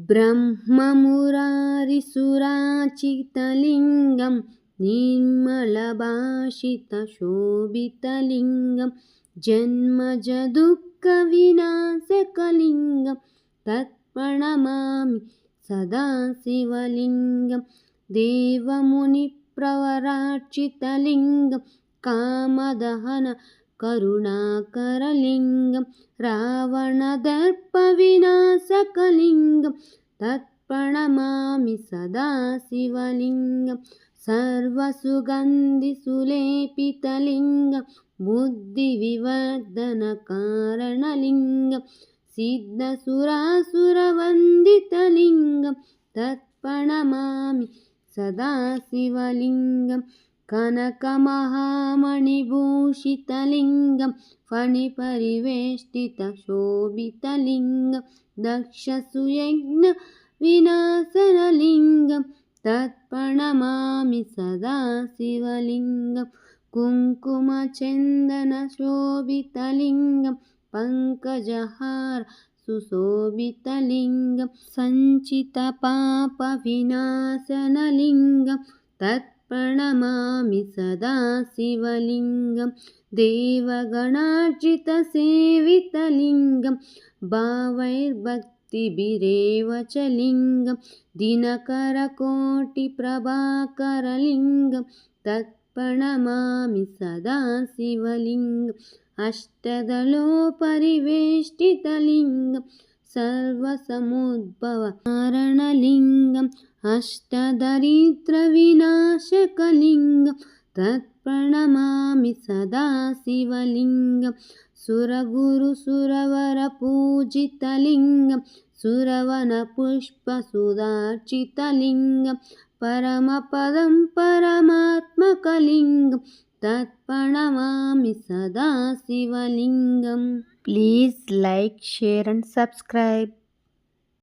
ब्रह्ममुरारिसुराचितलिङ्गं निर्मलभाषितशोभितलिङ्गं जन्मजदुःखविनाशकलिङ्गं तत्प्रणमामि सदा शिवलिङ्गं देवमुनिप्रवरार्चितलिङ्गं कामदहन करुणाकरलिङ्गं रावणदर्पविनाशकलिङ्गं तत्प्रणमामि सदा शिवलिङ्गं सर्वसुगन्धिसुलेपितलिङ्गं बुद्धिविवर्धनकारणलिङ्गं सिद्धसुरासुरवन्दितलिङ्गं तत्प्रणमामि सदा शिवलिङ्गं कनकमहामणिभूषितलिङ्गं फणिपरिवेष्टितशोभितलिङ्गं दक्षसुयज्ञविनाशनलिङ्गं तत्प्रणमामि सदा शिवलिङ्गं कुङ्कुमचन्दनशोभितलिङ्गं पङ्कजहार सुशोभितलिङ्गं सञ्चितपापविनाशनलिङ्गं तत्प्रणमामि सदा शिवलिङ्गं देवगणार्चितसेवितलिङ्गं भावैर्भक्तिभिरेव च लिङ्गं दिनकरकोटिप्रभाकरलिङ्गं तत्प्रणमामि सदा शिवलिङ्गम् अष्टदलोपरिवेष्टितलिङ्गं सर्वसमुद्भवकारणलिङ्गम् अष्टदरिद्रविनाशकलिङ्गं तत्प्रणमामि सदा शिवलिङ्गं सुरगुरुसुरवरपूजितलिङ्गं सुरवनपुष्पसुधार्चितलिङ्गं परमपदं परमात्मकलिङ्गं तत्प्रणमामि सदा शिवलिङ्गं. Please like, share and subscribe.